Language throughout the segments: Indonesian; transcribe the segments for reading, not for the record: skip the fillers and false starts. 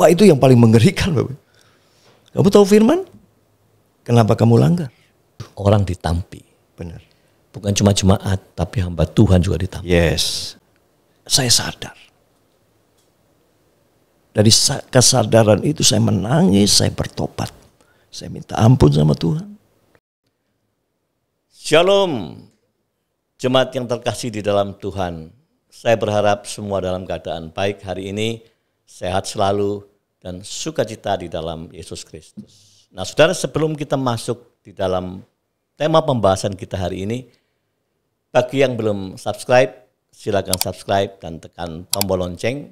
Wah, itu yang paling mengerikan, Bapak. Kamu tahu firman? Kenapa kamu langgar? Orang ditampi. Benar. Bukan cuma jemaat, tapi hamba Tuhan juga ditampi. Yes. Saya sadar. Dari kesadaran itu saya menangis, saya bertobat. Saya minta ampun sama Tuhan. Shalom, jemaat yang terkasih di dalam Tuhan. Saya berharap semua dalam keadaan baik hari ini, sehat selalu, dan sukacita di dalam Yesus Kristus. Nah, saudara, sebelum kita masuk di dalam tema pembahasan kita hari ini, bagi yang belum subscribe, silakan subscribe dan tekan tombol lonceng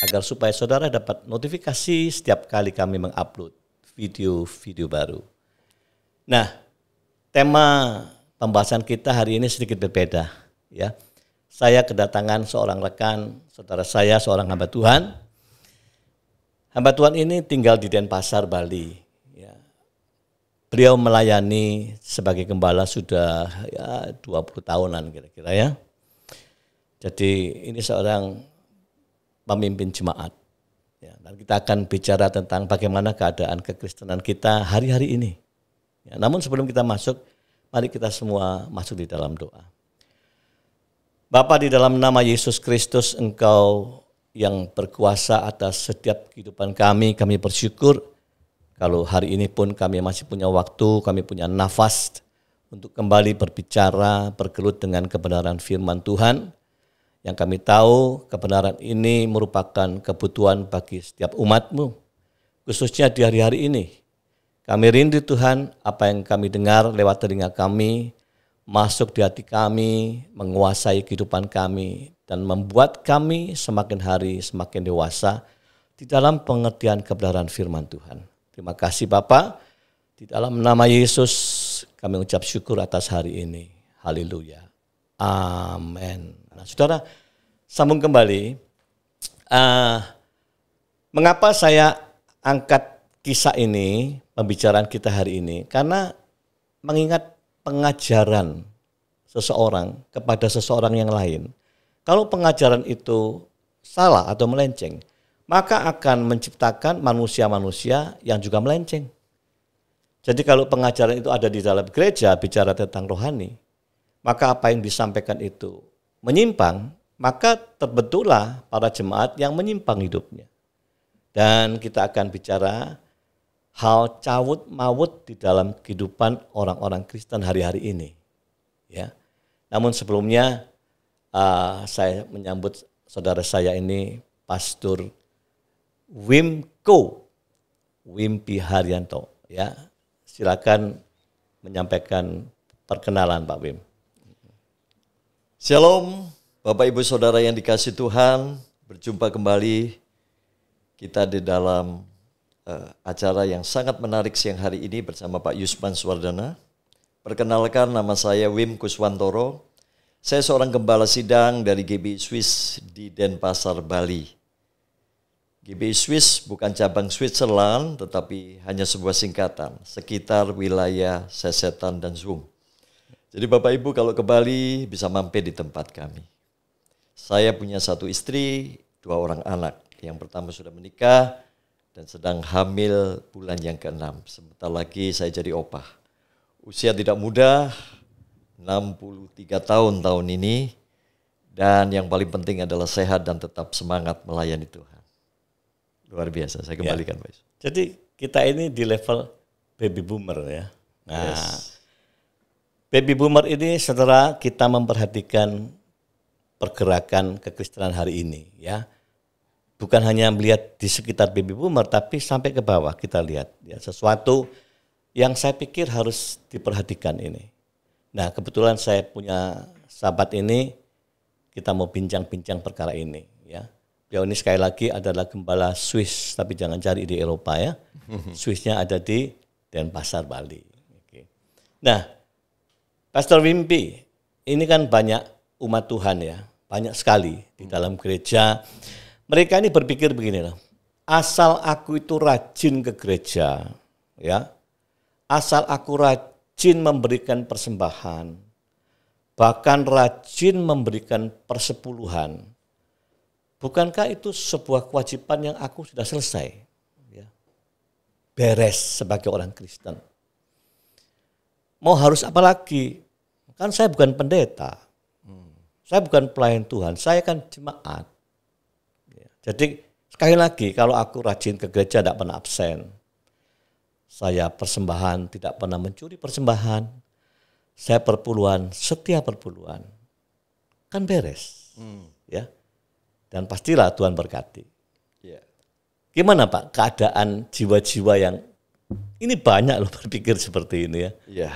agar supaya saudara dapat notifikasi setiap kali kami mengupload video-video baru. Nah, tema pembahasan kita hari ini sedikit berbeda, ya. Saya kedatangan seorang rekan, saudara saya, seorang hamba Tuhan. Hamba Tuhan ini tinggal di Denpasar, Bali. Ya. Beliau melayani sebagai gembala sudah 20 tahunan kira-kira ya. Jadi ini seorang pemimpin jemaat. Ya, dan kita akan bicara tentang bagaimana keadaan kekristenan kita hari-hari ini. Ya, namun sebelum kita masuk, mari kita semua masuk di dalam doa. Bapa, di dalam nama Yesus Kristus, Engkau yang berkuasa atas setiap kehidupan kami bersyukur kalau hari ini pun kami masih punya waktu, kami punya nafas untuk kembali berbicara, bergelut dengan kebenaran firman Tuhan. Yang kami tahu kebenaran ini merupakan kebutuhan bagi setiap umat-Mu, khususnya di hari-hari ini. Kami rindu Tuhan, apa yang kami dengar lewat telinga kami, masuk di hati kami, menguasai kehidupan kami, dan membuat kami semakin hari semakin dewasa di dalam pengertian kebenaran firman Tuhan. Terima kasih Bapa, di dalam nama Yesus kami ucap syukur atas hari ini. Haleluya. Amin. Nah, saudara, sambung kembali. Mengapa saya angkat kisah ini, pembicaraan kita hari ini? Karena mengingat pengajaran seseorang kepada seseorang yang lain. Kalau pengajaran itu salah atau melenceng, maka akan menciptakan manusia-manusia yang juga melenceng. Jadi kalau pengajaran itu ada di dalam gereja, bicara tentang rohani, maka apa yang disampaikan itu menyimpang, maka terbentuklah para jemaat yang menyimpang hidupnya. Dan kita akan bicara hal cawut mawut di dalam kehidupan orang-orang Kristen hari-hari ini. Ya. Namun sebelumnya saya menyambut saudara saya ini, Pastor Wimpi Haryanto. Ya. Silakan menyampaikan perkenalan Pak Wim. Shalom, Bapak Ibu Saudara yang dikasih Tuhan, berjumpa kembali kita di dalam acara yang sangat menarik siang hari ini bersama Pak Yusman Swardana. Perkenalkan, nama saya Wim Kuswantoro. Saya seorang gembala sidang dari GBI Swiss di Denpasar, Bali. GBI Swiss bukan cabang Switzerland, tetapi hanya sebuah singkatan, sekitar wilayah Sesetan dan Zoom. Jadi Bapak Ibu kalau ke Bali bisa mampir di tempat kami. Saya punya 1 istri, 2 orang anak. Yang pertama sudah menikah dan sedang hamil bulan yang ke-6. Sebentar lagi saya jadi opah. Usia tidak muda, 63 tahun ini. Dan yang paling penting adalah sehat dan tetap semangat melayani Tuhan. Luar biasa, saya kembalikan Pak. Jadi kita ini di level baby boomer ya. Nah, baby boomer ini setelah kita memperhatikan pergerakan kekristenan hari ini ya. Bukan hanya melihat di sekitar baby boomer, tapi sampai ke bawah kita lihat ya, sesuatu yang saya pikir harus diperhatikan ini. Nah, kebetulan saya punya sahabat ini, kita mau bincang-bincang perkara ini ya. Beliau ini sekali lagi adalah gembala Swiss, tapi jangan cari di Eropa ya. Swissnya ada di Denpasar, Bali. Oke. Nah, Pastor Wimpi, ini kan banyak umat Tuhan ya, banyak sekali di dalam gereja. Mereka ini berpikir begini loh, asal aku itu rajin ke gereja, ya, asal aku rajin memberikan persembahan, bahkan rajin memberikan persepuluhan, bukankah itu sebuah kewajiban yang aku sudah selesai? beres sebagai orang Kristen. Mau harus apa lagi? Kan saya bukan pendeta. Saya bukan pelayan Tuhan, saya kan jemaat. Jadi sekali lagi, kalau aku rajin ke gereja tidak pernah absen. Saya persembahan tidak pernah mencuri persembahan. Saya perpuluhan, setiap perpuluhan. Kan beres. Ya. Dan pastilah Tuhan berkati. Ya. Gimana Pak keadaan jiwa-jiwa yang ini banyak loh berpikir seperti ini ya. Ya.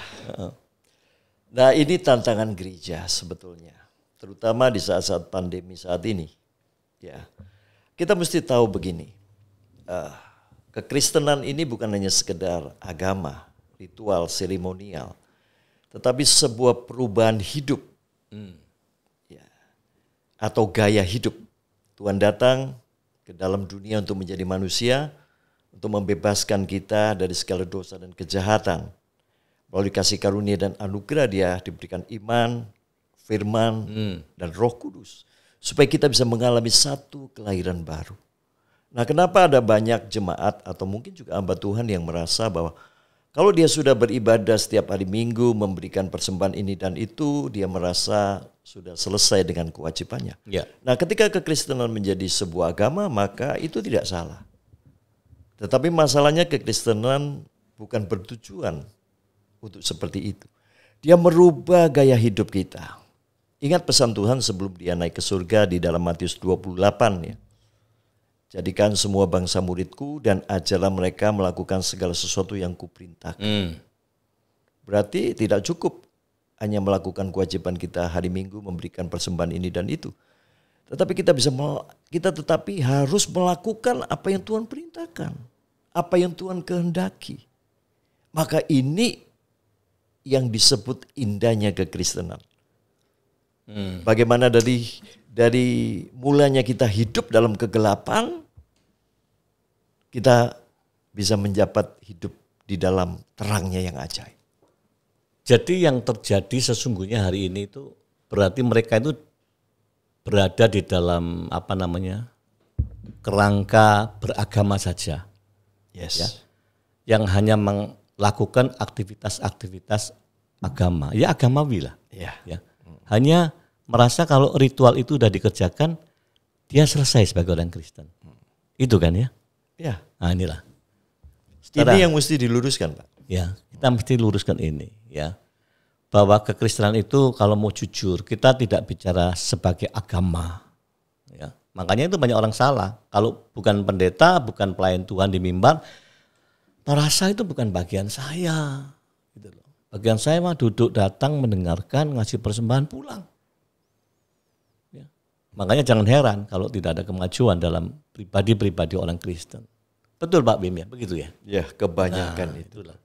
Nah, ini tantangan gereja sebetulnya. Terutama di saat-saat pandemi saat ini. Ya. Kita mesti tahu begini. Kekristenan ini bukan hanya sekedar agama, ritual, seremonial, tetapi sebuah perubahan hidup. Ya. Atau gaya hidup. Tuhan datang ke dalam dunia untuk menjadi manusia, untuk membebaskan kita dari segala dosa dan kejahatan. Melalui kasih karunia dan anugerah Dia diberikan iman, firman, dan Roh Kudus. Supaya kita bisa mengalami satu kelahiran baru. Nah, kenapa ada banyak jemaat atau mungkin juga hamba Tuhan yang merasa bahwa kalau dia sudah beribadah setiap hari Minggu, memberikan persembahan ini dan itu, dia merasa sudah selesai dengan kewajibannya. Ya. Nah, ketika kekristenan menjadi sebuah agama, maka itu tidak salah. Tetapi masalahnya kekristenan bukan bertujuan untuk seperti itu. Dia merubah gaya hidup kita. Ingat pesan Tuhan sebelum Dia naik ke surga di dalam Matius 28 ya. Jadikan semua bangsa muridku dan ajarlah mereka melakukan segala sesuatu yang kuperintahkan. Berarti tidak cukup hanya melakukan kewajiban kita hari Minggu memberikan persembahan ini dan itu. Tetapi kita tetapi harus melakukan apa yang Tuhan perintahkan, apa yang Tuhan kehendaki. Maka ini yang disebut indahnya kekristenan. Bagaimana dari mulanya kita hidup dalam kegelapan, kita bisa menjabat hidup di dalam terangnya yang ajaib. Jadi yang terjadi sesungguhnya hari ini itu berarti mereka itu berada di dalam kerangka beragama saja. Yes. Ya, yang hanya melakukan aktivitas-aktivitas agama. Ya agamawi lah. Yeah. Ya. Hanya merasa kalau ritual itu sudah dikerjakan, dia selesai sebagai orang Kristen. Itu kan ya? Ya. Nah inilah. Ini yang mesti diluruskan, Pak. Ya, kita mesti luruskan ini ya. Bahwa kekristenan itu kalau mau jujur, kita tidak bicara sebagai agama. Ya. Makanya itu banyak orang salah. Kalau bukan pendeta, bukan pelayan Tuhan di mimbar, merasa itu bukan bagian saya. Gitu loh. Bagian saya mah duduk, datang, mendengarkan, ngasih persembahan, pulang. Ya. Makanya jangan heran kalau tidak ada kemajuan dalam pribadi-pribadi orang Kristen. Betul Pak Bim ya, begitu ya? Ya, kebanyakan itulah.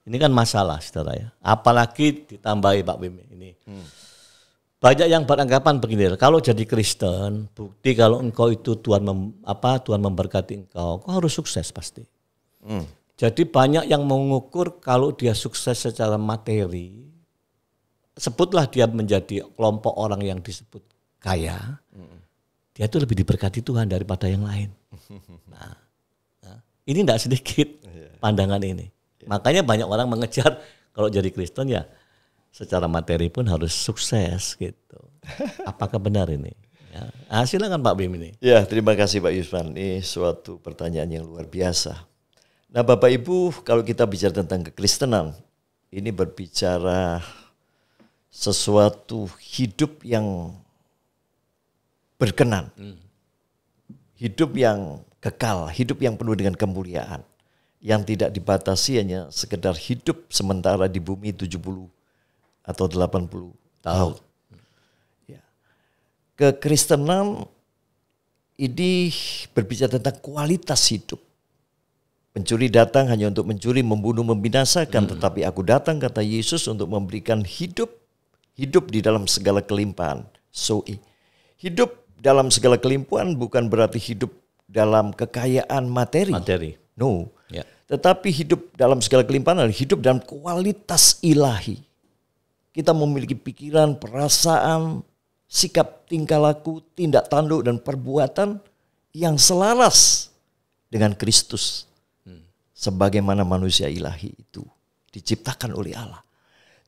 Ini kan masalah saudara ya. Apalagi ditambahi Pak Bim ini. Banyak yang beranggapan begini, kalau jadi Kristen, bukti kalau engkau itu Tuhan memberkati engkau harus sukses pasti. Jadi banyak yang mengukur kalau dia sukses secara materi, sebutlah dia menjadi kelompok orang yang disebut kaya, dia itu lebih diberkati Tuhan daripada yang lain. Nah, ini tidak sedikit pandangan ini. Makanya banyak orang mengejar kalau jadi Kristen ya secara materi pun harus sukses gitu. Apakah benar ini? Ya. Silakan Pak Bim ini. Ya, terima kasih Pak Yusman. Ini suatu pertanyaan yang luar biasa. Nah Bapak Ibu, kalau kita bicara tentang kekristenan, ini berbicara sesuatu hidup yang berkenan. Hidup yang kekal, hidup yang penuh dengan kemuliaan. Yang tidak dibatasi hanya sekedar hidup sementara di bumi 70 atau 80 tahun. Ya. Kekristenan ini berbicara tentang kualitas hidup. Pencuri datang hanya untuk mencuri, membunuh, membinasakan. Tetapi aku datang, kata Yesus, untuk memberikan hidup di dalam segala kelimpahan. Hidup dalam segala kelimpahan bukan berarti hidup dalam kekayaan materi. No. Ya. Tetapi hidup dalam segala kelimpahan adalah hidup dalam kualitas ilahi. Kita memiliki pikiran, perasaan, sikap, tingkah laku, tindak tanduk, dan perbuatan yang selaras dengan Kristus. sebagaimana manusia ilahi itu diciptakan oleh Allah.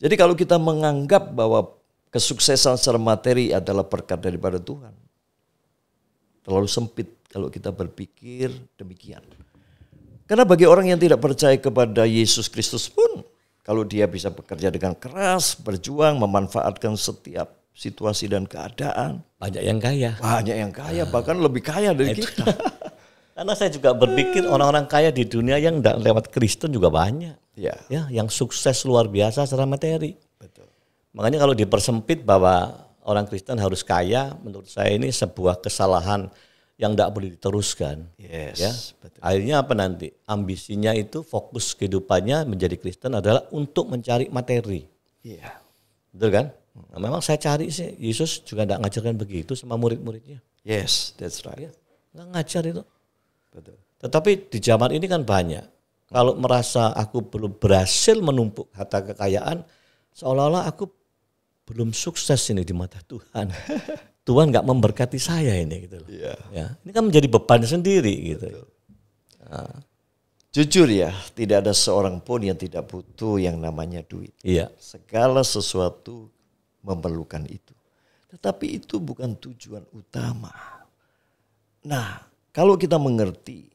Jadi kalau kita menganggap bahwa kesuksesan secara materi adalah berkat daripada Tuhan, terlalu sempit kalau kita berpikir demikian. Karena bagi orang yang tidak percaya kepada Yesus Kristus pun, kalau dia bisa bekerja dengan keras, berjuang, memanfaatkan setiap situasi dan keadaan. Banyak yang kaya. Banyak yang kaya, bahkan lebih kaya dari kita. Karena saya juga berpikir orang-orang kaya di dunia yang tidak lewat Kristen juga banyak. Ya. Ya, yang sukses luar biasa secara materi. Betul. Makanya kalau dipersempit bahwa orang Kristen harus kaya, menurut saya ini sebuah kesalahan yang tidak boleh diteruskan. Yes, Ya. betul. Akhirnya apa nanti? Ambisinya itu fokus kehidupannya menjadi Kristen adalah untuk mencari materi. Iya. Betul kan? Nah, memang saya cari sih, Yesus juga tidak ngajarkan begitu sama murid-muridnya. Yes, that's right. Ya, nggak ngajar itu. Betul. Tetapi di zaman ini kan banyak. Kalau merasa aku belum berhasil menumpuk harta kekayaan, seolah-olah aku belum sukses ini di mata Tuhan. Tuhan nggak memberkati saya ini gitu loh. Iya. Ya, ini kan menjadi beban sendiri gitu. Nah, Jujur ya, tidak ada seorang pun yang tidak butuh yang namanya duit. iya, Segala sesuatu memerlukan itu. Tetapi itu bukan tujuan utama. Nah, kalau kita mengerti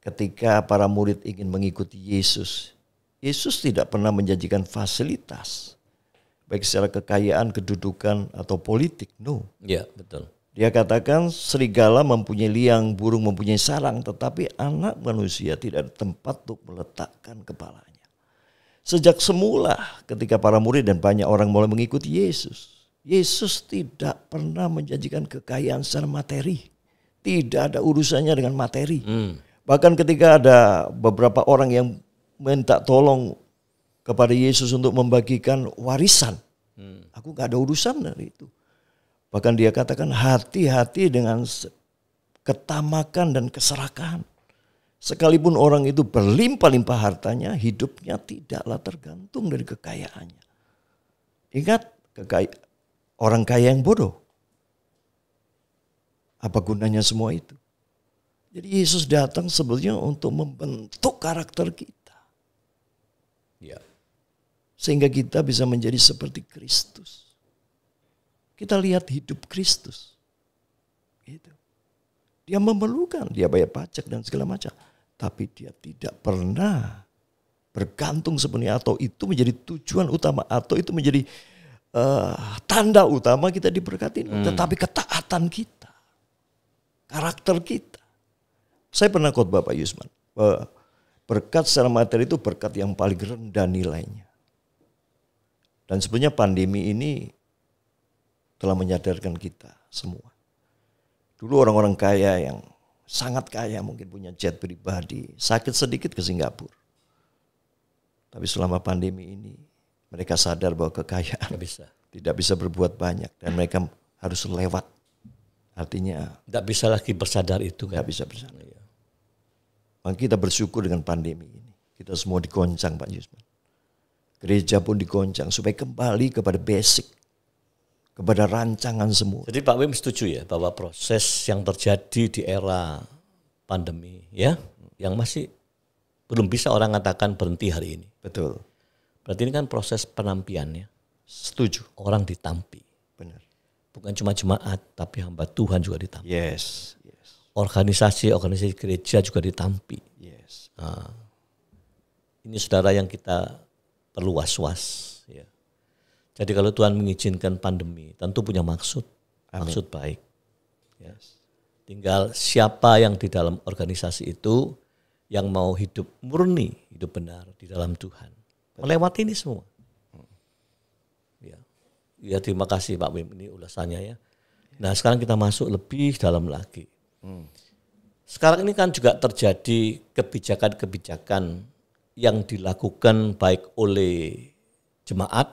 ketika para murid ingin mengikuti Yesus, Yesus tidak pernah menjanjikan fasilitas, baik secara kekayaan, kedudukan, atau politik. No. iya betul. Dia katakan serigala mempunyai liang, burung mempunyai sarang, tetapi anak manusia tidak ada tempat untuk meletakkan kepalanya. Sejak semula ketika para murid dan banyak orang mulai mengikuti Yesus, Yesus tidak pernah menjanjikan kekayaan secara materi. Tidak ada urusannya dengan materi. Bahkan ketika ada beberapa orang yang minta tolong kepada Yesus untuk membagikan warisan, aku gak ada urusan dari itu. Bahkan dia katakan hati-hati dengan ketamakan dan keserakahan. Sekalipun orang itu berlimpah-limpah hartanya, hidupnya tidaklah tergantung dari kekayaannya. Ingat, orang kaya yang bodoh. Apa gunanya semua itu? Jadi Yesus datang sebetulnya untuk membentuk karakter kita. Iya. Sehingga kita bisa menjadi seperti Kristus. Kita lihat hidup Kristus. Gitu. Dia memerlukan, dia bayar pajak dan segala macam. Tapi dia tidak pernah bergantung sepenuhnya atau itu menjadi tujuan utama. Atau itu menjadi tanda utama kita diberkati. Tetapi ketaatan kita. Karakter kita. Saya pernah khotbah Pak Yusman. Berkat secara materi itu berkat yang paling rendah nilainya. Dan sebenarnya pandemi ini telah menyadarkan kita semua. Dulu orang-orang kaya yang sangat kaya mungkin punya jet pribadi, sakit sedikit ke Singapura. Tapi selama pandemi ini mereka sadar bahwa kekayaan tidak bisa berbuat banyak dan mereka harus lewat. Artinya tidak bisa lagi bersadar itu kan. Tidak bisa bersadar. Maka kita bersyukur dengan pandemi ini. Kita semua digoncang Pak Yusman. Gereja pun digoncang supaya kembali kepada basic. Kepada rancangan semua. Jadi Pak Wim setuju ya bahwa proses yang terjadi di era pandemi ya, yang masih belum bisa orang katakan berhenti hari ini. Betul. Berarti ini kan proses penampian ya. Setuju. Orang ditampi. Benar. Bukan cuma jemaat, tapi hamba Tuhan juga ditampi. Yes. Organisasi gereja juga ditampi. Yes. Nah, ini saudara yang kita perlu was-was. Ya. Jadi kalau Tuhan mengizinkan pandemi, tentu punya maksud. Amin. Maksud baik. Yes. Tinggal siapa yang di dalam organisasi itu yang mau hidup murni, hidup benar di dalam Tuhan. Melewati ini semua. Ya terima kasih Pak Wim, ini ulasannya ya. Nah sekarang kita masuk lebih dalam lagi. Sekarang ini kan juga terjadi kebijakan-kebijakan yang dilakukan baik oleh jemaat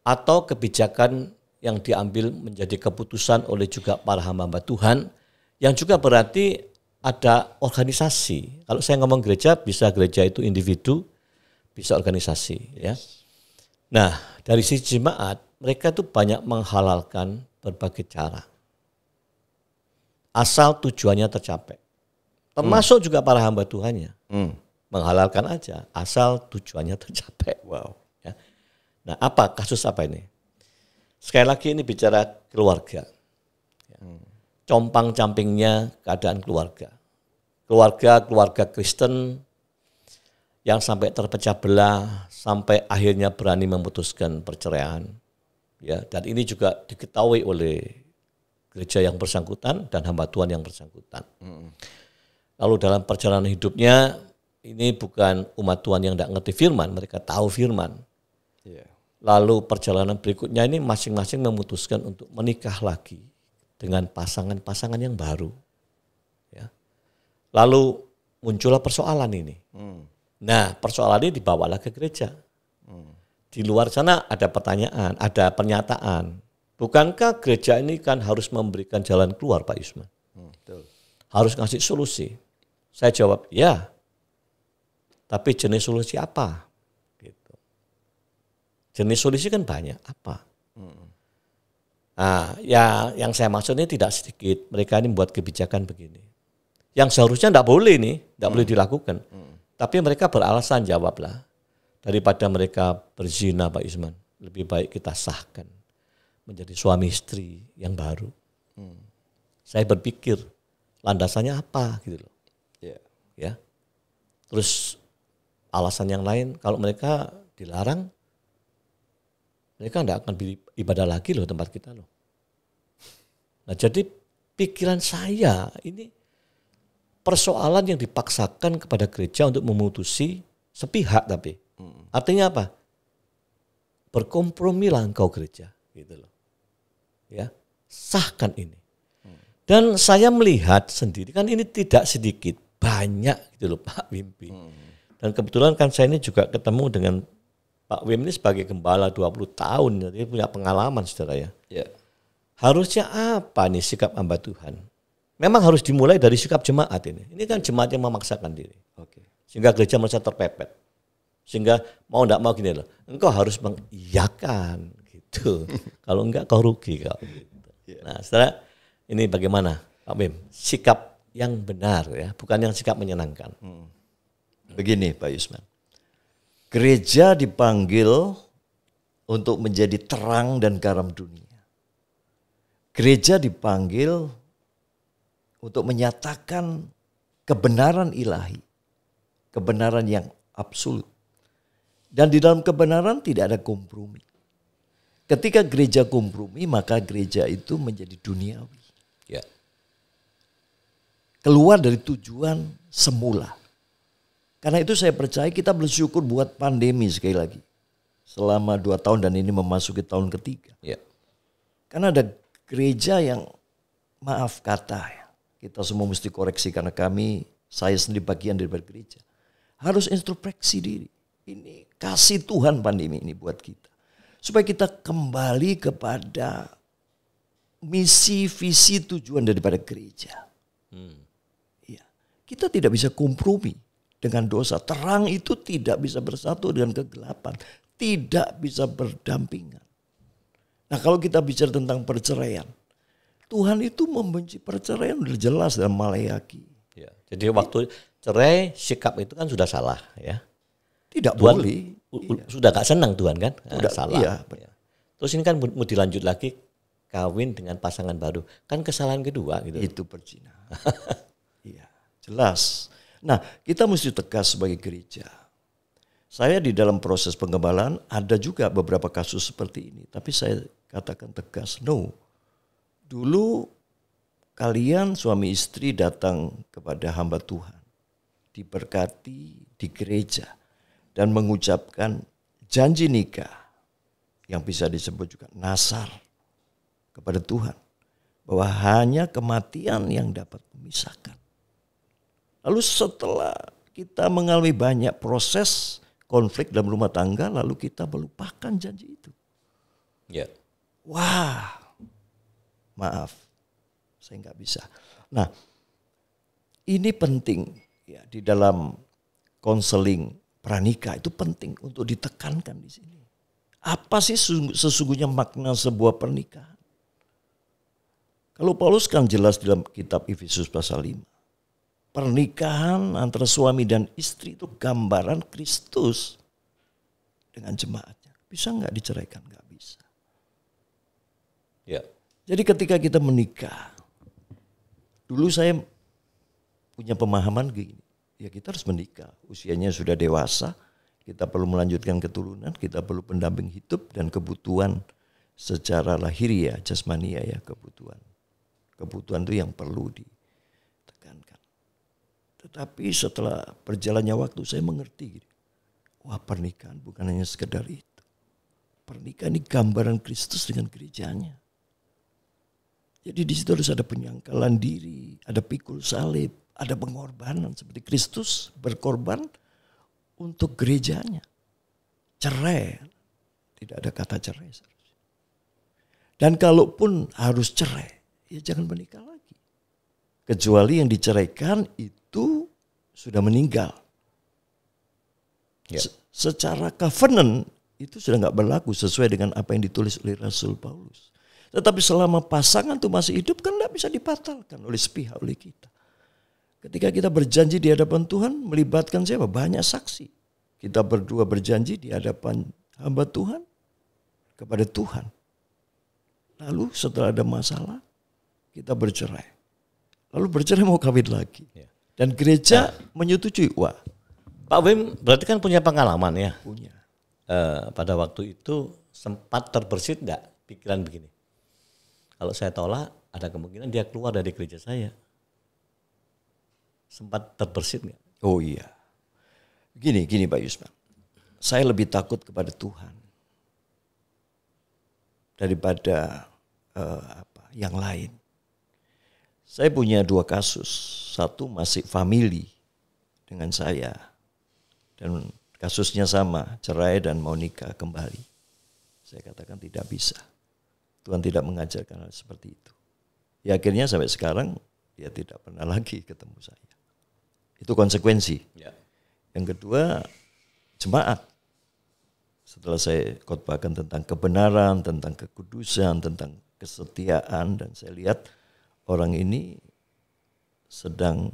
atau kebijakan yang diambil menjadi keputusan oleh juga para hamba Tuhan yang juga berarti ada organisasi. Kalau saya ngomong gereja, bisa gereja itu individu, bisa organisasi ya. Nah, dari sisi jemaat, mereka tuh banyak menghalalkan berbagai cara. Asal tujuannya tercapai. termasuk juga para hamba Tuhannya. Menghalalkan aja, asal tujuannya tercapai. Wow. Ya. Nah, kasus apa ini? Sekali lagi ini bicara keluarga. Compang-campingnya keadaan keluarga. Keluarga Kristen yang sampai terpecah belah, sampai akhirnya berani memutuskan perceraian. Ya, dan ini juga diketahui oleh gereja yang bersangkutan dan hamba Tuhan yang bersangkutan. Lalu dalam perjalanan hidupnya, ini bukan umat Tuhan yang tidak ngerti firman, mereka tahu firman. Lalu perjalanan berikutnya ini masing-masing memutuskan untuk menikah lagi dengan pasangan-pasangan yang baru. Ya. Lalu muncullah persoalan ini. Nah, persoalan ini dibawalah ke gereja. Di luar sana ada pertanyaan, ada pernyataan. Bukankah gereja ini kan harus memberikan jalan keluar, Pak Yusman? Harus ngasih solusi. Saya jawab, ya. Tapi jenis solusi apa? Gitu. Jenis solusi kan banyak. Apa? Nah, ya yang saya maksud ini tidak sedikit. Mereka ini membuat kebijakan begini. Yang seharusnya tidak boleh nih, tidak boleh dilakukan. Tapi mereka beralasan, jawablah. Daripada mereka berzina, Pak Yusman, lebih baik kita sahkan menjadi suami istri yang baru. Saya berpikir landasannya apa gitu loh. Ya. Terus alasan yang lain, kalau mereka dilarang, mereka tidak akan ibadah lagi loh tempat kita loh. Nah, jadi pikiran saya ini persoalan yang dipaksakan kepada gereja untuk memutusi sepihak tapi. Artinya apa? Berkompromilah engkau gereja, gitu loh. Ya, sahkan ini. Dan saya melihat sendiri kan ini tidak sedikit, banyak gitu loh Pak Wimpi. Dan kebetulan kan saya ini juga ketemu dengan Pak Wim ini sebagai gembala 20 tahun, jadi punya pengalaman saudara ya. Harusnya apa nih sikap hamba Tuhan? Memang harus dimulai dari sikap jemaat ini. Ini kan jemaat yang memaksakan diri. Sehingga gereja merasa terpepet. Sehingga mau enggak mau gini loh, engkau harus mengiyakan gitu. Kalau enggak kau rugi kau. Gitu. Nah, saudara, ini bagaimana Pak Bim? Sikap yang benar ya, bukan yang sikap menyenangkan. Begini Pak Yusman, gereja dipanggil untuk menjadi terang dan garam dunia. Gereja dipanggil untuk menyatakan kebenaran ilahi, kebenaran yang absolut. Dan di dalam kebenaran tidak ada kompromi. Ketika gereja kompromi, maka gereja itu menjadi duniawi. Ya. Keluar dari tujuan semula. Karena itu saya percaya kita bersyukur buat pandemi sekali lagi. Selama 2 tahun dan ini memasuki tahun ketiga. Ya. Karena ada gereja yang maaf kata ya. Kita semua mesti koreksi karena saya sendiri bagian dari gereja. Harus introspeksi diri. Ini kasih Tuhan pandemi ini buat kita. Supaya kita kembali kepada misi, visi, tujuan daripada gereja. Ya. Kita tidak bisa kompromi dengan dosa. Terang itu tidak bisa bersatu dengan kegelapan. Tidak bisa berdampingan. Nah kalau kita bicara tentang perceraian. Tuhan itu membenci perceraian udah jelas dalam Maleakhi. Ya. Jadi waktu cerai sikap itu kan sudah salah ya. Tidak Tuhan, boleh. Sudah gak senang Tuhan kan? Sudah, salah. Iya. Terus ini kan mau dilanjut lagi kawin dengan pasangan baru. Kan kesalahan kedua gitu. Itu perzinahan. Iya, jelas. Nah, kita mesti tegas sebagai gereja. Saya di dalam proses penggembalaan ada juga beberapa kasus seperti ini. Tapi saya katakan tegas, no. Dulu kalian suami istri datang kepada hamba Tuhan. Diberkati di gereja. Dan mengucapkan janji nikah yang bisa disebut juga nasar kepada Tuhan. Bahwa hanya kematian yang dapat memisahkan. Lalu setelah kita mengalami banyak proses konflik dalam rumah tangga, lalu kita melupakan janji itu. Ya. Wah, maaf, saya nggak bisa. Nah, ini penting ya di dalam konseling pranikah itu penting untuk ditekankan di sini. Apa sih sesungguhnya makna sebuah pernikahan? Kalau Paulus kan jelas dalam kitab Efesus pasal 5. pernikahan antara suami dan istri itu gambaran Kristus dengan jemaatnya. Bisa nggak diceraikan? Nggak bisa. Ya. Jadi ketika kita menikah, dulu saya punya pemahaman gini, ya kita harus menikah, usianya sudah dewasa, kita perlu melanjutkan keturunan, kita perlu pendamping hidup dan kebutuhan secara lahiriah, jasmania ya, kebutuhan itu yang perlu ditekankan. Tetapi setelah berjalannya waktu saya mengerti, wah pernikahan bukan hanya sekedar itu. Pernikahan ini gambaran Kristus dengan gerejanya. Jadi di situ harus ada penyangkalan diri, ada pikul salib, ada pengorbanan seperti Kristus berkorban untuk gerejanya. Cerai, tidak ada kata cerai. Dan kalaupun harus cerai, ya jangan menikah lagi. Kecuali yang diceraikan itu sudah meninggal. Ya. Secara covenant itu sudah nggak berlaku sesuai dengan apa yang ditulis oleh Rasul Paulus. Tetapi selama pasangan itu masih hidup kan nggak bisa dibatalkan oleh sepihak, oleh kita. Ketika kita berjanji di hadapan Tuhan, melibatkan siapa? Banyak saksi. Kita berdua berjanji di hadapan hamba Tuhan kepada Tuhan. Lalu setelah ada masalah, kita bercerai. Lalu bercerai mau kawin lagi. Dan gereja menyetujui. Wah, Pak Wim berarti kan punya pengalaman ya? punya. Pada waktu itu sempat terbersit enggak pikiran begini? Kalau saya tolak, ada kemungkinan dia keluar dari gereja saya. Sempat terbersit enggak? Oh iya. Gini Pak Yusman. Saya lebih takut kepada Tuhan daripada yang lain. Saya punya 2 kasus. Satu masih family dengan saya. Dan kasusnya sama, cerai dan mau nikah kembali. Saya katakan tidak bisa. Tuhan tidak mengajarkan hal seperti itu. Ya akhirnya sampai sekarang dia tidak pernah lagi ketemu saya. Itu konsekuensi. Ya. Yang kedua, jemaat. Setelah saya khotbahkan tentang kebenaran, tentang kekudusan, tentang kesetiaan, dan saya lihat orang ini sedang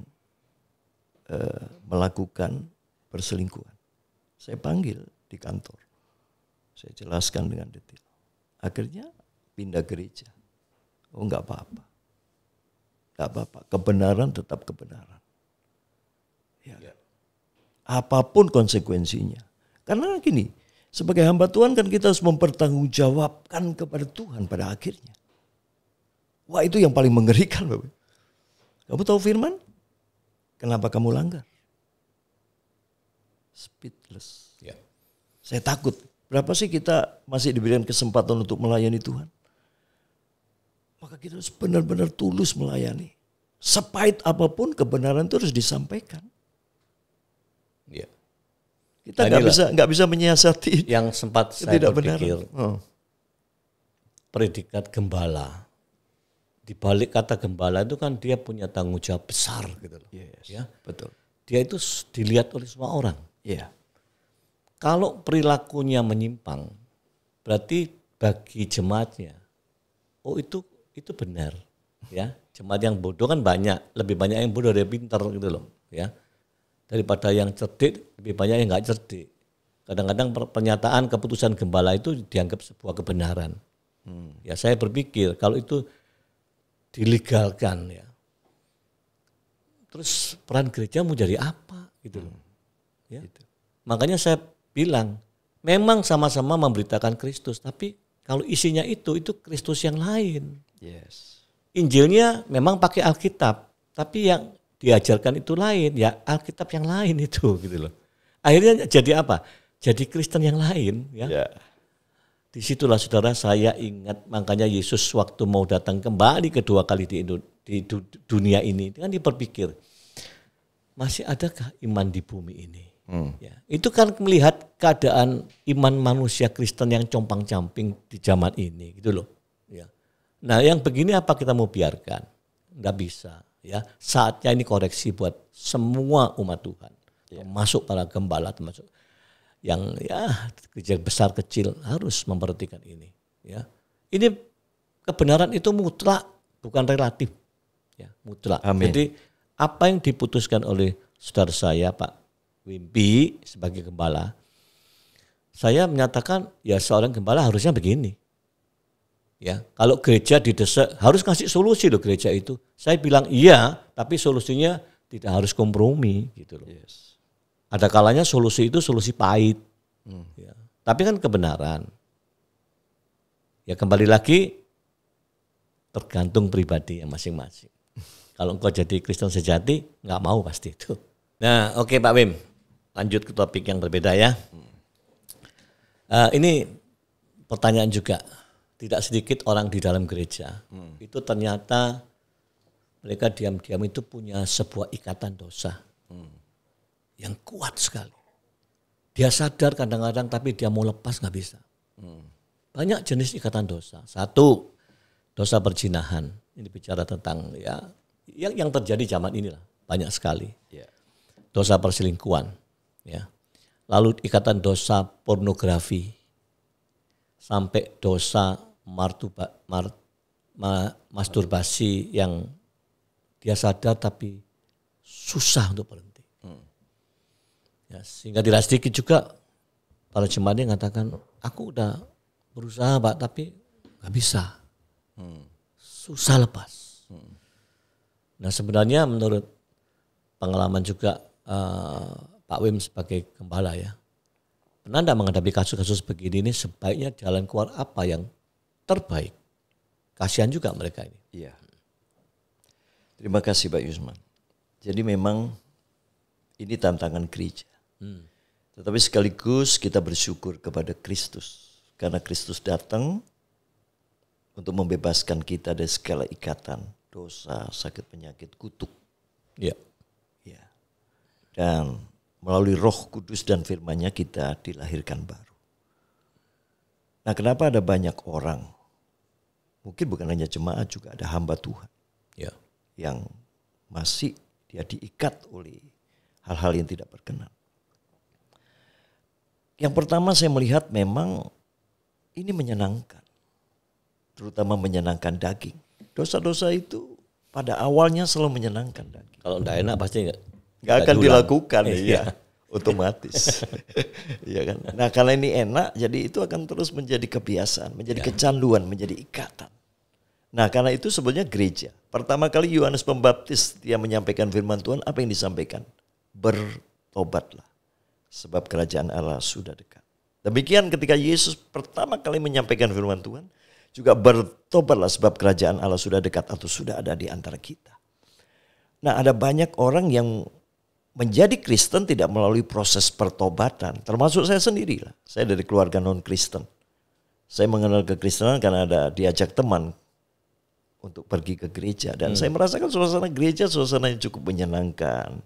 melakukan perselingkuhan. Saya panggil di kantor. Saya jelaskan dengan detail. Akhirnya pindah gereja. Oh enggak apa-apa. Enggak apa-apa. Kebenaran tetap kebenaran. Ya. Apapun konsekuensinya. Karena gini, sebagai hamba Tuhan kan kita harus mempertanggungjawabkan kepada Tuhan pada akhirnya. Wah itu yang paling mengerikan Bapak. Kamu tahu firman? Kenapa kamu langgar? Speechless. Ya. Saya takut. Berapa sih kita masih diberikan kesempatan untuk melayani Tuhan? Maka kita harus benar-benar tulus melayani. Sepahit apapun kebenaran itu harus disampaikan. Ya. Kita nggak bisa menyiasati. Yang sempat saya tidak berpikir, benar. predikat gembala. Di balik kata gembala itu kan dia punya tanggung jawab besar gitu loh. Yes, Ya. betul. Dia itu dilihat oleh semua orang. Iya. Kalau perilakunya menyimpang, berarti bagi jemaatnya, oh itu benar, ya. Jemaat yang bodoh kan banyak, lebih banyak yang bodoh dari pintar gitu loh, ya. Daripada yang cerdik, lebih banyak yang nggak cerdik. Kadang-kadang pernyataan keputusan gembala itu dianggap sebuah kebenaran. Ya saya berpikir kalau itu dilegalkan, ya. Terus peran gereja mau jadi apa gitu loh. Ya. Gitu. Makanya saya bilang, memang sama-sama memberitakan Kristus, tapi kalau isinya itu Kristus yang lain. Yes. Injilnya memang pakai Alkitab, tapi yang diajarkan itu lain, ya Alkitab yang lain itu gitu loh. Akhirnya jadi apa? Jadi Kristen yang lain, ya. Yeah. Disitulah saudara saya ingat, makanya Yesus waktu mau datang kembali kedua kali di dunia ini, kan dia berpikir, masih adakah iman di bumi ini? Ya, itu kan melihat keadaan iman manusia Kristen yang compang-camping di zaman ini, gitu loh. Ya. Nah, yang begini apa kita mau biarkan? Nggak bisa. Ya, saatnya ini koreksi buat semua umat Tuhan, termasuk para gembala, termasuk yang ya gereja besar kecil harus memperhatikan ini. Ya, ini kebenaran itu mutlak, bukan relatif. Ya, mutlak. Amin. Jadi apa yang diputuskan oleh saudara saya Pak Wimpi sebagai gembala, saya menyatakan ya seorang gembala harusnya begini. Ya, kalau gereja didesak harus kasih solusi loh gereja itu. Saya bilang iya, tapi solusinya tidak harus kompromi gitu loh. Yes. Ada kalanya solusi itu solusi pahit. Ya. Tapi kan kebenaran. Ya kembali lagi tergantung pribadi yang masing-masing. Kalau engkau jadi Kristen sejati, nggak mau pasti itu. Nah, oke Pak Wim, lanjut ke topik yang berbeda ya. Ini pertanyaan juga. Tidak sedikit orang di dalam gereja itu ternyata mereka diam-diam itu punya sebuah ikatan dosa yang kuat sekali. Dia sadar kadang-kadang tapi dia mau lepas nggak bisa. Banyak jenis ikatan dosa. Satu, dosa perzinahan. Ini bicara tentang ya yang terjadi zaman inilah banyak sekali. Yeah. Dosa perselingkuhan, ya. Lalu ikatan dosa pornografi, sampai dosa masturbasi yang dia sadar tapi susah untuk berhenti. Ya, sehingga tidak sedikit juga para jemaat yang mengatakan, aku udah berusaha Pak tapi nggak bisa, susah lepas. Nah sebenarnya menurut pengalaman juga Pak Wim sebagai gembala ya, pernah Anda menghadapi kasus-kasus begini ini sebaiknya jalan keluar apa yang terbaik? Kasihan juga mereka ini. Iya. Terima kasih Pak Yusman. Jadi memang ini tantangan gereja. Tetapi sekaligus kita bersyukur kepada Kristus. Karena Kristus datang untuk membebaskan kita dari segala ikatan, dosa, sakit penyakit, kutuk. Ya. Ya. Dan melalui Roh Kudus dan firman-Nya kita dilahirkan baru. Nah, kenapa ada banyak orang, mungkin bukan hanya jemaat, juga ada hamba Tuhan Ya. yang masih dia diikat oleh hal-hal yang tidak berkenan. Yang pertama saya melihat memang ini menyenangkan, terutama menyenangkan daging. Dosa-dosa itu pada awalnya selalu menyenangkan daging. Kalau enggak enak pasti Nggak akan diulang. dilakukan, iya, otomatis. Iya kan. Nah, karena ini enak, jadi itu akan terus menjadi kebiasaan, menjadi kecanduan, menjadi ikatan. Nah, karena itu sebenarnya gereja. Pertama kali Yohanes Pembaptis dia menyampaikan firman Tuhan, apa yang disampaikan? Bertobatlah, sebab kerajaan Allah sudah dekat. Demikian ketika Yesus pertama kali menyampaikan firman Tuhan, juga bertobatlah sebab kerajaan Allah sudah dekat atau sudah ada di antara kita. Nah, ada banyak orang yang menjadi Kristen tidak melalui proses pertobatan. Termasuk saya sendirilah. Saya dari keluarga non-Kristen. Saya mengenal kekristenan karena ada diajak teman untuk pergi ke gereja. Dan saya merasakan suasana gereja, suasana yang cukup menyenangkan.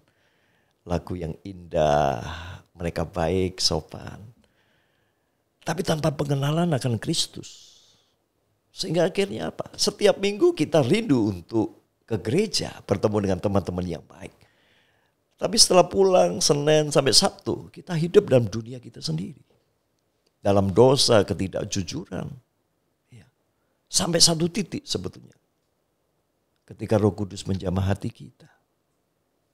Lagu yang indah, mereka baik, sopan. Tapi tanpa pengenalan akan Kristus. Sehingga akhirnya apa? Setiap minggu kita rindu untuk ke gereja, bertemu dengan teman-teman yang baik. Tapi setelah pulang Senin sampai Sabtu, kita hidup dalam dunia kita sendiri. Dalam dosa, ketidakjujuran. Ya. Sampai satu titik sebetulnya. Ketika Roh Kudus menjamah hati kita.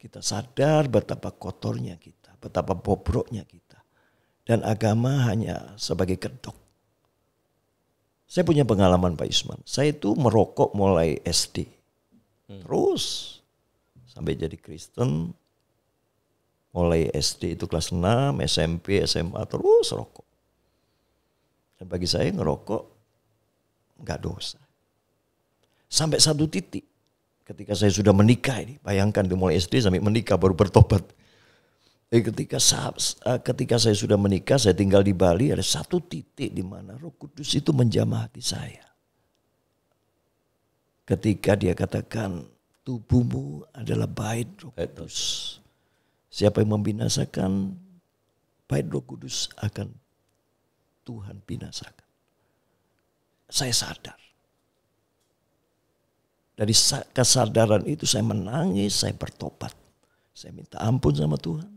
Kita sadar betapa kotornya kita, betapa bobroknya kita. Dan agama hanya sebagai kedok. Saya punya pengalaman Pak Yusman. Saya itu merokok mulai SD. Terus sampai jadi Kristen. Mulai SD itu kelas 6, SMP, SMA terus rokok. Dan bagi saya ngerokok enggak dosa. Sampai satu titik ketika saya sudah menikah ini, bayangkan di mulai SD sampai menikah baru bertobat. Ketika saya sudah menikah, saya tinggal di Bali, ada satu titik di mana Roh Kudus itu menjamah hati saya. Ketika dia katakan, tubuhmu adalah bait Roh Kudus. Siapa yang membinasakan bait Roh Kudus akan Tuhan binasakan. Saya sadar. Dari kesadaran itu saya menangis, saya bertobat. Saya minta ampun sama Tuhan.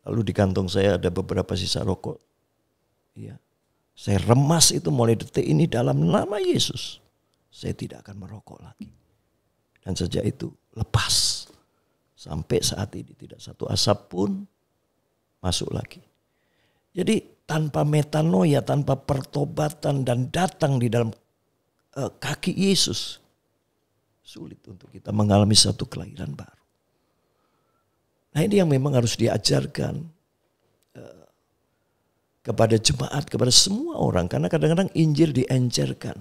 Lalu di kantong saya ada beberapa sisa rokok. Ya. Saya remas itu mulai detik ini dalam nama Yesus. Saya tidak akan merokok lagi. Dan sejak itu lepas. Sampai saat ini tidak satu asap pun masuk lagi. Jadi tanpa metanoia, tanpa pertobatan dan datang di dalam kaki Yesus, sulit untuk kita mengalami satu kelahiran baru. Nah ini yang memang harus diajarkan kepada jemaat, kepada semua orang. Karena kadang-kadang Injil diencerkan.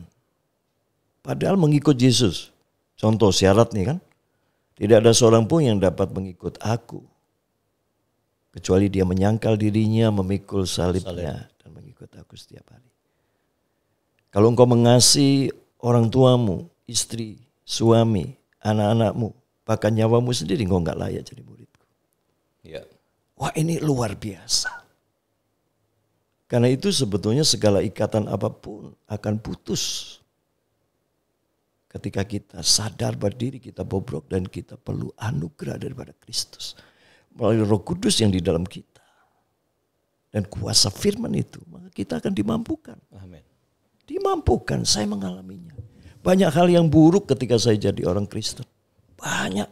Padahal mengikut Yesus. Contoh syarat nih kan. Tidak ada seorang pun yang dapat mengikut aku. Kecuali dia menyangkal dirinya, memikul salibnya. Dan mengikut aku setiap hari. Kalau engkau mengasihi orang tuamu, istri, suami, anak-anakmu, bahkan nyawamu sendiri, engkau enggak layak jadi muridku. Ya. Wah ini luar biasa. Karena itu sebetulnya segala ikatan apapun akan putus. Ketika kita sadar berdiri kita bobrok dan kita perlu anugerah daripada Kristus. Melalui Roh Kudus yang di dalam kita. Dan kuasa firman itu, maka kita akan dimampukan. Amin. Dimampukan, saya mengalaminya. Banyak hal yang buruk ketika saya jadi orang Kristen. Banyak.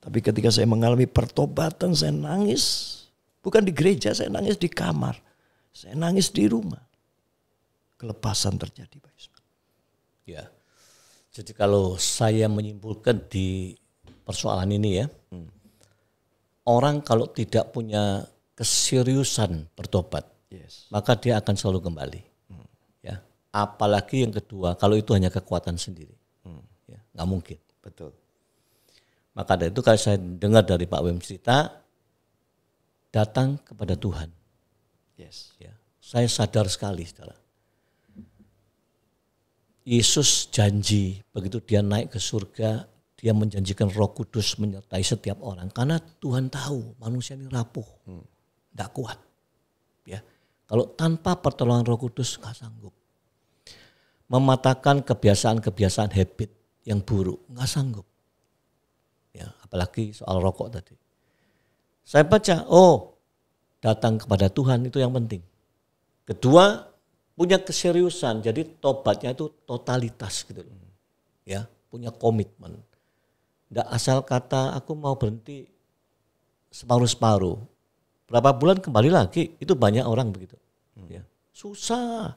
Tapi ketika saya mengalami pertobatan, saya nangis. Bukan di gereja, saya nangis di kamar. Saya nangis di rumah. Kelepasan terjadi, Pak Yusman. Ya. Jadi kalau saya menyimpulkan di persoalan ini ya. Orang kalau tidak punya keseriusan bertobat, maka dia akan selalu kembali. Ya. Apalagi yang kedua, kalau itu hanya kekuatan sendiri. Ya, nggak mungkin. Betul. Maka dari itu kalau saya dengar dari Pak Wim cerita, datang kepada Tuhan. Yes. Ya, saya sadar sekali, saudara. Yesus janji begitu dia naik ke surga, dia menjanjikan Roh Kudus menyertai setiap orang. Karena Tuhan tahu manusia ini rapuh, tidak kuat. Ya, kalau tanpa pertolongan Roh Kudus nggak sanggup. Mematahkan kebiasaan-kebiasaan habit yang buruk nggak sanggup. Ya, apalagi soal rokok tadi. Saya baca, datang kepada Tuhan itu yang penting. Kedua, punya keseriusan. Jadi tobatnya itu totalitas gitu loh. Ya, punya komitmen. Nggak asal kata aku mau berhenti separuh-separuh. Berapa bulan kembali lagi, itu banyak orang begitu. Ya, susah.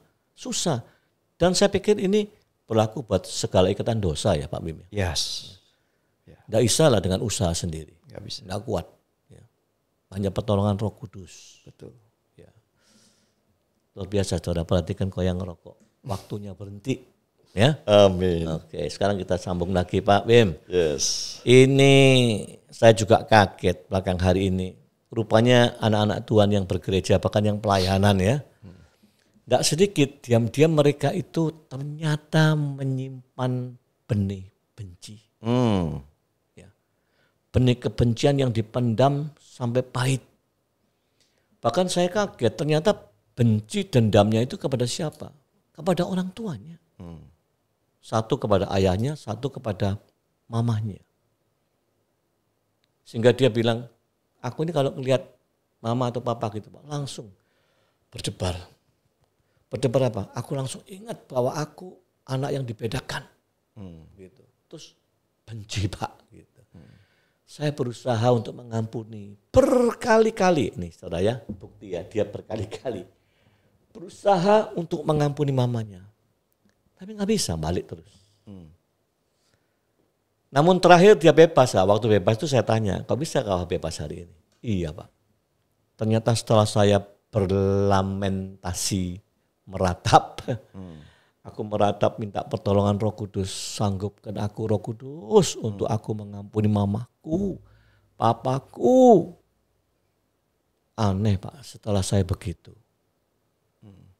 Dan saya pikir ini berlaku buat segala ikatan dosa ya Pak Bim. Yes. Nggak bisa lah dengan usaha sendiri. Nggak bisa. Nggak kuat. Ya. Hanya pertolongan Roh Kudus. Betul. Ya. Luar biasa, saudara, perhatikan kau yang ngerokok. Waktunya berhenti. Ya. Amin. Oke, sekarang kita sambung lagi Pak Bim. Yes. Ini saya juga kaget belakang hari ini. Rupanya anak-anak Tuhan yang bergereja, bahkan yang pelayanan ya. Tidak sedikit, diam-diam mereka itu ternyata menyimpan benih benci. Ya. Benih kebencian yang dipendam sampai pahit. Bahkan saya kaget, ternyata benci dendamnya itu kepada siapa? Kepada orang tuanya. Satu kepada ayahnya, satu kepada mamahnya. Sehingga dia bilang, aku ini kalau ngelihat mama atau papa gitu, Pak, langsung berdebar. Berdebar apa? Aku langsung ingat bahwa aku anak yang dibedakan. Gitu. Terus benci Pak. Gitu. Saya berusaha untuk mengampuni berkali-kali. Nih saudara ya, bukti ya, dia berkali-kali. Berusaha untuk mengampuni mamanya. Tapi nggak bisa, balik terus. Namun terakhir dia bebas. Waktu bebas itu saya tanya, kok bisa kau bebas hari ini? Iya Pak. Ternyata setelah saya berlamentasi, meratap, aku meratap minta pertolongan Roh Kudus, sanggupkan aku Roh Kudus untuk aku mengampuni mamaku, papaku. Aneh Pak, setelah saya begitu,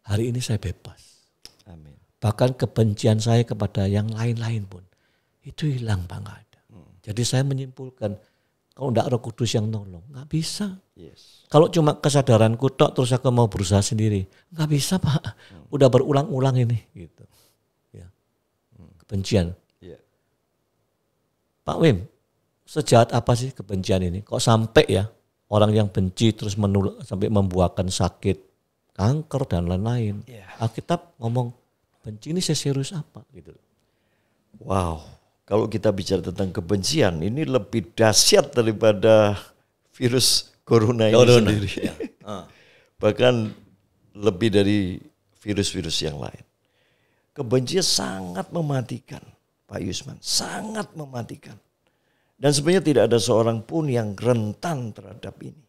hari ini saya bebas. Amin. Bahkan kebencian saya kepada yang lain-lain pun itu hilang Pak, nggak ada. Jadi saya menyimpulkan, kalau enggak Roh Kudus yang nolong, nggak bisa. Yes. Kalau cuma kesadaranku tok terus aku mau berusaha sendiri, nggak bisa Pak. Udah berulang-ulang ini, gitu. Ya. Kebencian. Yeah. Pak Wim, sejahat apa sih kebencian ini? Kok sampai ya orang yang benci terus sampai membuahkan sakit, kanker dan lain-lain. Yeah. Alkitab ngomong benci ini seserius apa gitu. Wow, kalau kita bicara tentang kebencian, ini lebih dahsyat daripada virus corona ini sendiri. Ya. Bahkan lebih dari virus-virus yang lain. Kebencian sangat mematikan, Pak Yusman, sangat mematikan. Dan sebenarnya tidak ada seorang pun yang rentan terhadap ini.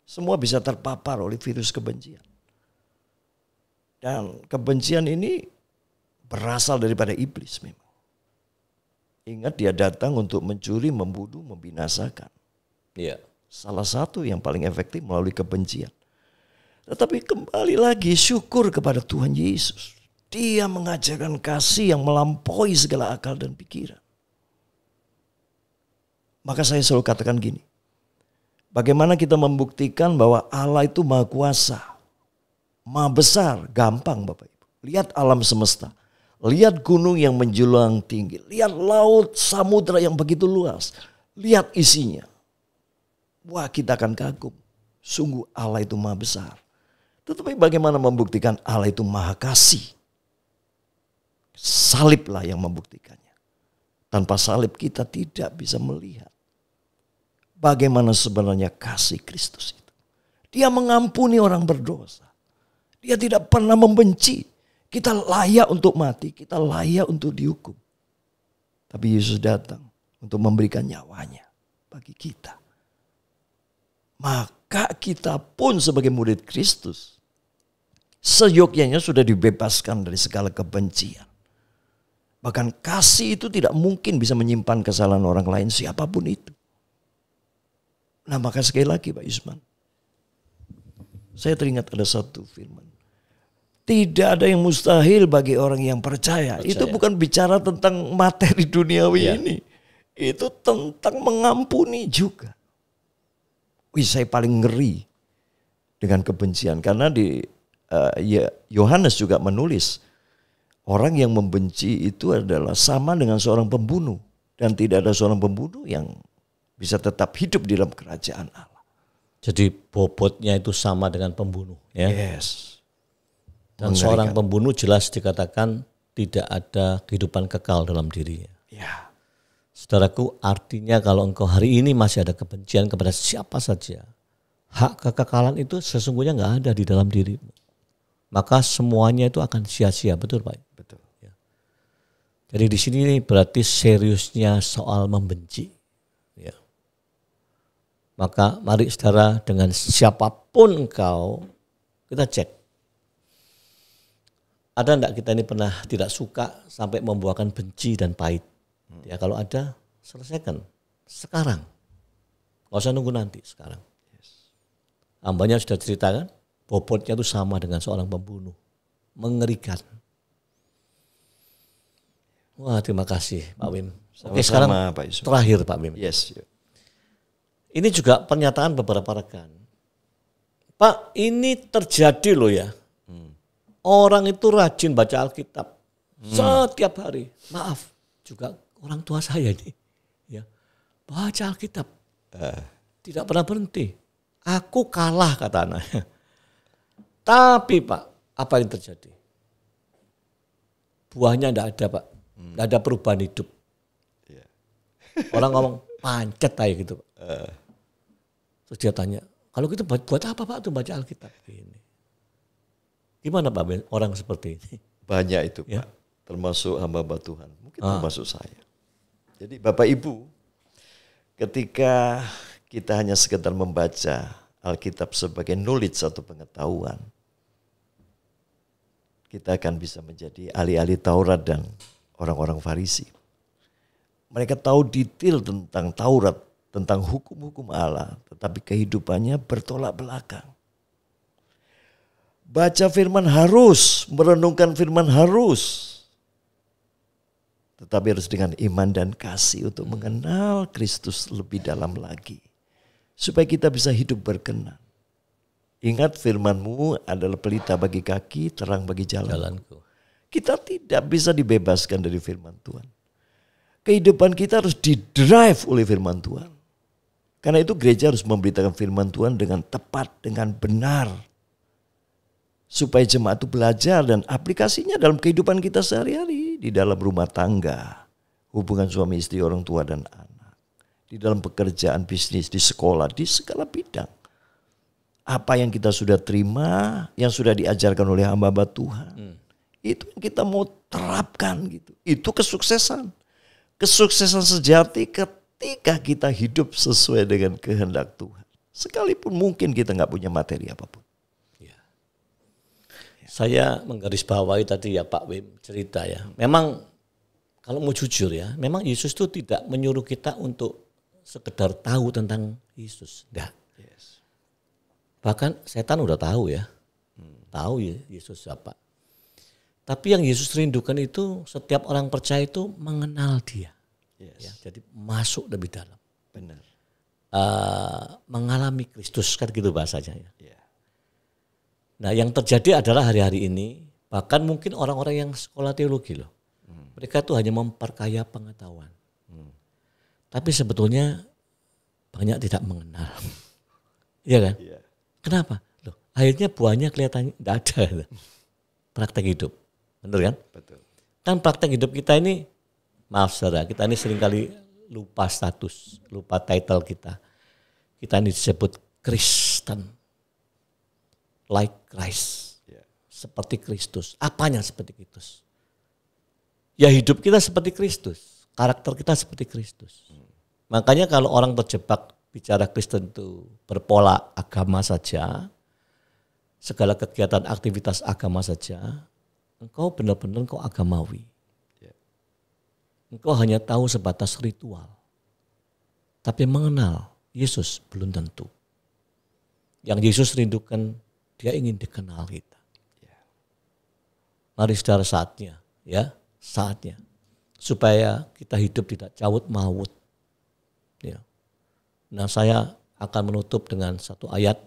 Semua bisa terpapar oleh virus kebencian. Dan kebencian ini berasal daripada iblis memang. Ingat, dia datang untuk mencuri, membunuh, membinasakan. Iya. Salah satu yang paling efektif melalui kebencian. Tetapi kembali lagi syukur kepada Tuhan Yesus. Dia mengajarkan kasih yang melampaui segala akal dan pikiran. Maka saya selalu katakan gini. Bagaimana kita membuktikan bahwa Allah itu maha kuasa, maha besar, gampang Bapak Ibu. Lihat alam semesta. Lihat gunung yang menjulang tinggi. Lihat laut, samudra yang begitu luas. Lihat isinya. Wah, kita akan kagum. Sungguh Allah itu maha besar. Tetapi bagaimana membuktikan Allah itu maha kasih? Saliblah yang membuktikannya. Tanpa salib kita tidak bisa melihat bagaimana sebenarnya kasih Kristus itu. Dia mengampuni orang berdosa. Dia tidak pernah membenci. Kita layak untuk mati, kita layak untuk dihukum. Tapi Yesus datang untuk memberikan nyawanya bagi kita. Maka kita pun sebagai murid Kristus seyogyanya sudah dibebaskan dari segala kebencian. Bahkan kasih itu tidak mungkin bisa menyimpan kesalahan orang lain siapapun itu. Nah, maka sekali lagi Pak Yusman, saya teringat ada satu firman. Tidak ada yang mustahil bagi orang yang percaya. Itu bukan bicara tentang materi duniawi ini. Itu tentang mengampuni juga. Wih, saya paling ngeri dengan kebencian. Karena di Yohanes juga menulis, orang yang membenci itu adalah sama dengan seorang pembunuh. Dan tidak ada seorang pembunuh yang bisa tetap hidup di dalam kerajaan Allah. Jadi bobotnya itu sama dengan pembunuh. Ya? Yes. Dan seorang pembunuh jelas dikatakan tidak ada kehidupan kekal dalam dirinya. Ya. Saudaraku, artinya kalau engkau hari ini masih ada kebencian kepada siapa saja, hak kekekalan itu sesungguhnya nggak ada di dalam dirimu. Maka semuanya itu akan sia-sia, betul Pak? Betul. Ya. Jadi di sini berarti seriusnya soal membenci. Ya. Maka mari saudara, dengan siapapun engkau, kita cek. Ada enggak kita ini pernah tidak suka sampai membuahkan benci dan pahit? Ya kalau ada, selesaikan sekarang. Nggak usah nunggu nanti, sekarang. Hambanya sudah ceritakan, bobotnya itu sama dengan seorang pembunuh. Mengerikan. Wah, terima kasih Pak Wim. Oke, sekarang Pak Yusuf. Terakhir Pak Wim. Yes. Ini juga pernyataan beberapa rekan. Pak, ini terjadi loh ya. Orang itu rajin baca Alkitab setiap hari. Maaf, juga orang tua saya ini, ya, baca Alkitab, tidak pernah berhenti. Aku kalah kata anaknya. Tapi Pak, apa yang terjadi? Buahnya tidak ada Pak, tidak ada perubahan hidup. Orang ngomong pancet aja gitu Pak. Terus dia tanya, kalau gitu buat apa Pak tuh baca Alkitab ini? Gimana Pak orang seperti ini? Banyak itu Pak, termasuk hamba-hamba Tuhan, mungkin termasuk saya. Jadi Bapak Ibu, ketika kita hanya sekedar membaca Alkitab sebagai knowledge atau pengetahuan, kita akan bisa menjadi ahli-ahli Taurat dan orang-orang Farisi. Mereka tahu detail tentang Taurat, tentang hukum-hukum Allah, tetapi kehidupannya bertolak belakang. Baca firman harus, merenungkan firman harus. Tetapi harus dengan iman dan kasih untuk mengenal Kristus lebih dalam lagi. Supaya kita bisa hidup berkenan. Ingat firman-Mu adalah pelita bagi kaki, terang bagi jalanku. Kita tidak bisa dibebaskan dari firman Tuhan. Kehidupan kita harus didrive oleh firman Tuhan. Karena itu gereja harus memberitakan firman Tuhan dengan tepat, dengan benar. Supaya jemaat itu belajar dan aplikasinya dalam kehidupan kita sehari-hari. Di dalam rumah tangga, hubungan suami istri, orang tua dan anak, di dalam pekerjaan, bisnis, di sekolah, di segala bidang. Apa yang kita sudah terima, yang sudah diajarkan oleh hamba-hamba Tuhan, itu yang kita mau terapkan gitu. Itu kesuksesan. Kesuksesan sejati ketika kita hidup sesuai dengan kehendak Tuhan. Sekalipun mungkin kita nggak punya materi apapun. Ya. Saya menggarisbawahi tadi ya Pak Wim cerita ya. Memang kalau mau jujur ya, memang Yesus itu tidak menyuruh kita untuk sekedar tahu tentang Yesus. Enggak. Yes. Bahkan setan udah tahu ya. Tahu ya Yesus siapa. Tapi yang Yesus rindukan itu setiap orang percaya itu mengenal Dia. Yes. Ya, jadi masuk lebih dalam. Benar. Mengalami Kristus kan gitu bahasanya ya. Yeah. Nah yang terjadi adalah hari-hari ini bahkan mungkin orang-orang yang sekolah teologi loh. Mereka tuh hanya memperkaya pengetahuan. Tapi sebetulnya banyak tidak mengenal. Iya kan? Yeah. Kenapa? Loh, akhirnya buahnya kelihatannya tidak ada. Praktek hidup. Benar kan? Betul. Kan praktek hidup kita ini, maaf saudara, kita ini seringkali lupa status, lupa title kita. Kita ini disebut Kristen. Like Christ. Yeah. Seperti Kristus. Apanya seperti Kristus? Ya hidup kita seperti Kristus. Karakter kita seperti Kristus. Makanya kalau orang terjebak bicara Kristen itu berpola agama saja, segala kegiatan aktivitas agama saja, engkau benar-benar engkau agamawi. Engkau hanya tahu sebatas ritual. Tapi mengenal Yesus belum tentu. Yang Yesus rindukan, Dia ingin dikenal kita. Mari saudara saatnya, ya saatnya. Supaya kita hidup tidak caut maut. Ya. Nah saya akan menutup dengan satu ayat.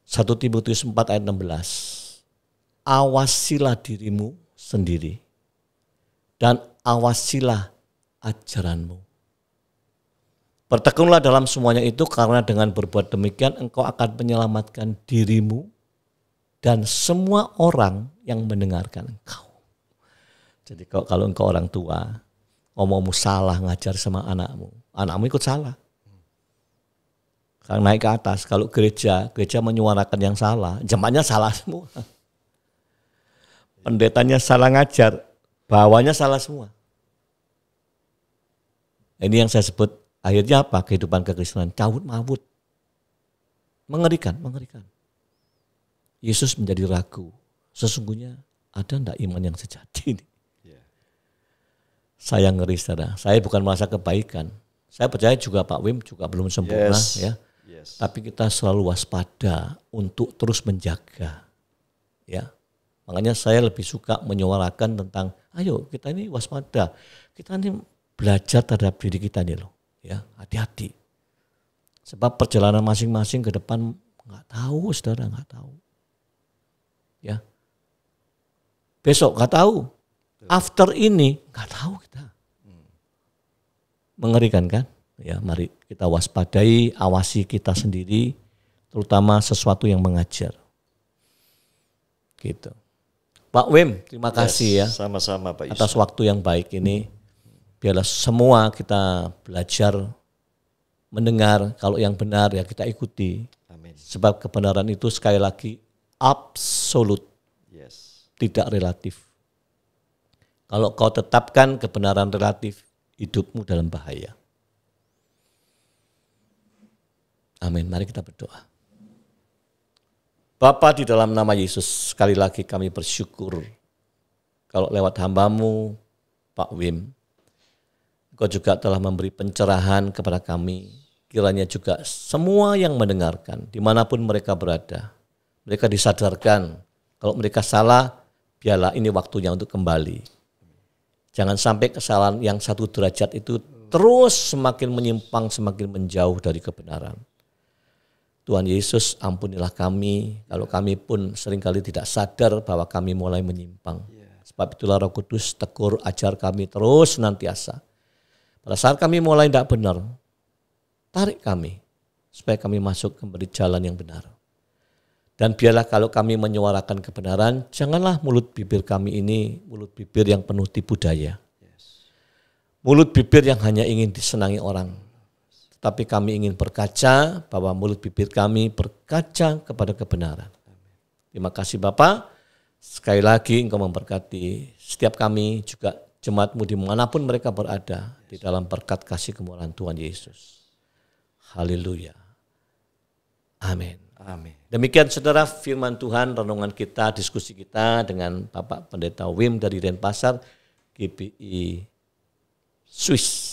1 Timotius 4 ayat 16. Awasilah dirimu sendiri. Dan awasilah ajaranmu. Bertekunlah dalam semuanya itu karena dengan berbuat demikian engkau akan menyelamatkan dirimu dan semua orang yang mendengarkan engkau. Jadi kalau engkau orang tua, ngomongmu salah ngajar sama anakmu ikut salah. Kalau naik ke atas, kalau gereja menyuarakan yang salah, jemaatnya salah semua. Pendetanya salah ngajar, bawahnya salah semua. Ini yang saya sebut akhirnya apa? Kehidupan kekristenan caut maut. Mengerikan. Yesus menjadi ragu. Sesungguhnya ada enggak iman yang sejati ini? Saya ngeri saudara. Saya bukan merasa kebaikan. Saya percaya juga Pak Wim juga belum sempurna ya. Yes. Tapi kita selalu waspada untuk terus menjaga. Ya. Makanya saya lebih suka menyuarakan tentang ayo kita ini waspada. Kita ini belajar terhadap diri kita nih loh. Ya, hati-hati. Sebab perjalanan masing-masing ke depan enggak tahu, saudara enggak tahu. Ya. Besok enggak tahu. After ini enggak tahu kita. Mengerikan kan? Ya, mari kita waspadai, awasi kita sendiri, terutama sesuatu yang mengajar. Gitu. Pak Wim, terima kasih ya. Sama-sama Pak Yusuf. Atas waktu yang baik ini. Biarlah semua kita belajar mendengar, kalau yang benar ya kita ikuti. Amin. Sebab kebenaran itu sekali lagi absolut, Yes. tidak relatif. Kalau kau tetapkan kebenaran relatif, hidupmu dalam bahaya. Amin. Mari kita berdoa. Bapa, di dalam nama Yesus, sekali lagi kami bersyukur kalau lewat hamba-Mu, Pak Wim, Engkau juga telah memberi pencerahan kepada kami. Kiranya juga semua yang mendengarkan, dimanapun mereka berada, mereka disadarkan kalau mereka salah, biarlah ini waktunya untuk kembali. Jangan sampai kesalahan yang 1 derajat itu terus semakin menyimpang, semakin menjauh dari kebenaran. Tuhan Yesus, ampunilah kami kalau kami pun seringkali tidak sadar bahwa kami mulai menyimpang. Sebab itulah Roh Kudus tegur, ajar kami terus senantiasa. Pada saat kami mulai tidak benar, tarik kami supaya kami masuk kembali jalan yang benar. Dan biarlah kalau kami menyuarakan kebenaran, janganlah mulut bibir kami ini mulut bibir yang penuh tipu daya. mulut bibir yang hanya ingin disenangi orang. Tetapi kami ingin berkaca bahwa mulut bibir kami berkaca kepada kebenaran. Terima kasih Bapa. Sekali lagi Engkau memberkati setiap kami juga jemaat-Mu dimanapun mereka berada di dalam berkat kasih kemurahan Tuhan Yesus. Haleluya. Amin. Amin. Demikian saudara firman Tuhan, renungan kita, diskusi kita dengan Bapak Pendeta Wim dari Denpasar, GBI Swiss.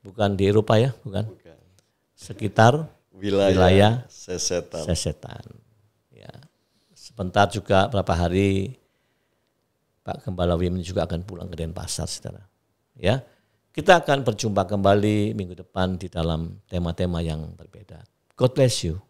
Bukan di Eropa ya, bukan. Sekitar wilayah Sesetan. Ya. Sebentar juga berapa hari Pak Gembala Wim juga akan pulang ke Denpasar, saudara. Ya, kita akan berjumpa kembali minggu depan di dalam tema-tema yang berbeda. God bless you.